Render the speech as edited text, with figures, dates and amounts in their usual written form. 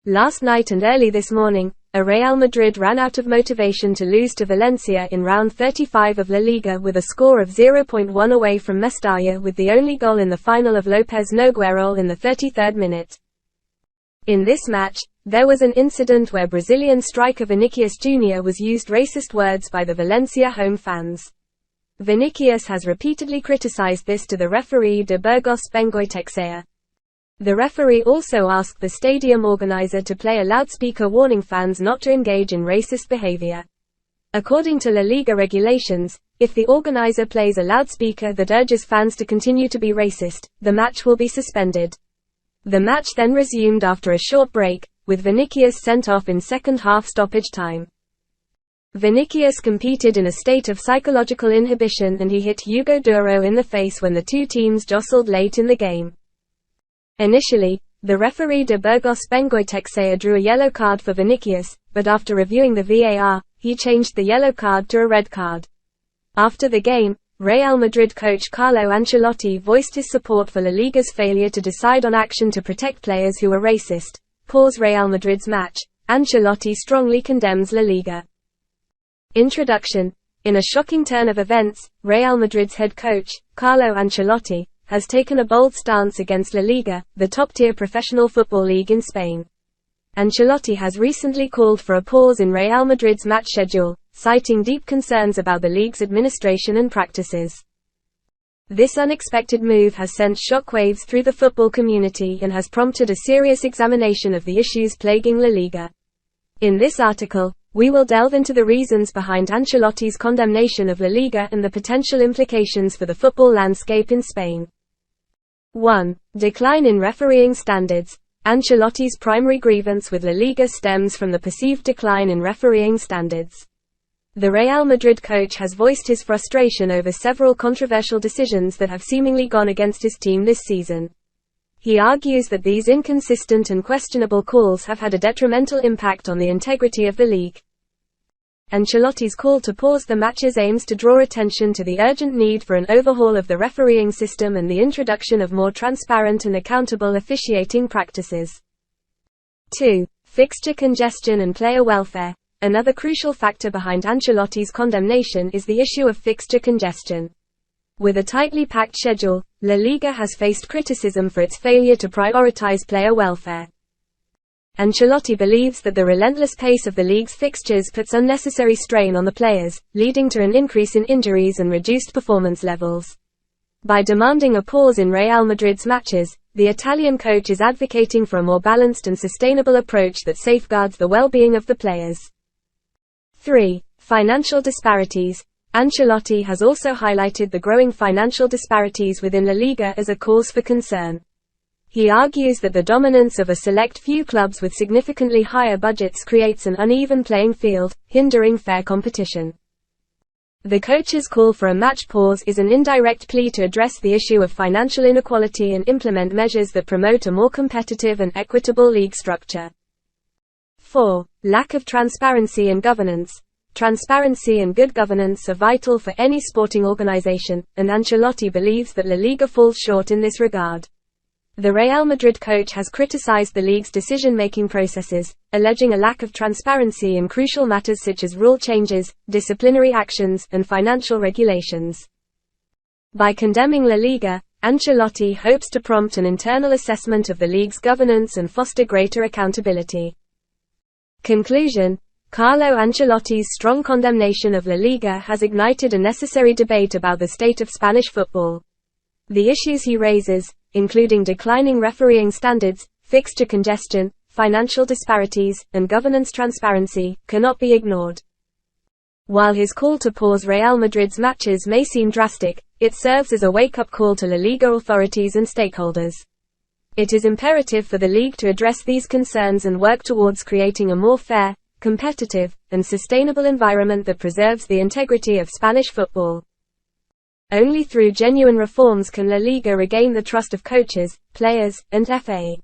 Last night and early this morning, Real Madrid ran out of motivation to lose to Valencia in round 35 of La Liga with a score of 0-1 away from Mestalla, with the only goal in the final of López Nogueirol in the 33rd minute. In this match, there was an incident where Brazilian striker Vinicius Jr. was used racist words by the Valencia home fans. Vinicius has repeatedly criticized this to the referee de Burgos Bengoetexea. The referee also asked the stadium organizer to play a loudspeaker warning fans not to engage in racist behavior. According to La Liga regulations, if the organizer plays a loudspeaker that urges fans to continue to be racist, the match will be suspended. The match then resumed after a short break, with Vinicius sent off in second half stoppage time. Vinicius competed in a state of psychological inhibition and he hit Hugo Duro in the face when the two teams jostled late in the game. Initially, the referee de Burgos Bengoetexea drew a yellow card for Vinicius, but after reviewing the VAR, he changed the yellow card to a red card. After the game, Real Madrid coach Carlo Ancelotti voiced his support for La Liga's failure to decide on action to protect players who were racist. Real Madrid's match. Ancelotti strongly condemns La Liga. Introduction. In a shocking turn of events, Real Madrid's head coach, Carlo Ancelotti, has taken a bold stance against La Liga, the top-tier professional football league in Spain. Ancelotti has recently called for a pause in Real Madrid's match schedule, citing deep concerns about the league's administration and practices. This unexpected move has sent shockwaves through the football community and has prompted a serious examination of the issues plaguing La Liga. In this article, we will delve into the reasons behind Ancelotti's condemnation of La Liga and the potential implications for the football landscape in Spain. 1. Decline in refereeing standards. Ancelotti's primary grievance with La Liga stems from the perceived decline in refereeing standards. The Real Madrid coach has voiced his frustration over several controversial decisions that have seemingly gone against his team this season. He argues that these inconsistent and questionable calls have had a detrimental impact on the integrity of the league. Ancelotti's call to pause the matches aims to draw attention to the urgent need for an overhaul of the refereeing system and the introduction of more transparent and accountable officiating practices. 2. Fixture congestion and player welfare. Another crucial factor behind Ancelotti's condemnation is the issue of fixture congestion. With a tightly packed schedule, La Liga has faced criticism for its failure to prioritize player welfare. Ancelotti believes that the relentless pace of the league's fixtures puts unnecessary strain on the players, leading to an increase in injuries and reduced performance levels. By demanding a pause in Real Madrid's matches, the Italian coach is advocating for a more balanced and sustainable approach that safeguards the well-being of the players. 3. Financial disparities. Ancelotti has also highlighted the growing financial disparities within La Liga as a cause for concern. He argues that the dominance of a select few clubs with significantly higher budgets creates an uneven playing field, hindering fair competition. The coach's call for a match pause is an indirect plea to address the issue of financial inequality and implement measures that promote a more competitive and equitable league structure. 4. Lack of transparency and governance. Transparency and good governance are vital for any sporting organization, and Ancelotti believes that La Liga falls short in this regard. The Real Madrid coach has criticized the league's decision-making processes, alleging a lack of transparency in crucial matters such as rule changes, disciplinary actions, and financial regulations. By condemning La Liga, Ancelotti hopes to prompt an internal assessment of the league's governance and foster greater accountability. Conclusion. Carlo Ancelotti's strong condemnation of La Liga has ignited a necessary debate about the state of Spanish football. The issues he raises, including declining refereeing standards, fixture congestion, financial disparities, and governance transparency, cannot be ignored. While his call to pause Real Madrid's matches may seem drastic, it serves as a wake-up call to La Liga authorities and stakeholders. It is imperative for the league to address these concerns and work towards creating a more fair, competitive, and sustainable environment that preserves the integrity of Spanish football. Only through genuine reforms can La Liga regain the trust of coaches, players, and FA.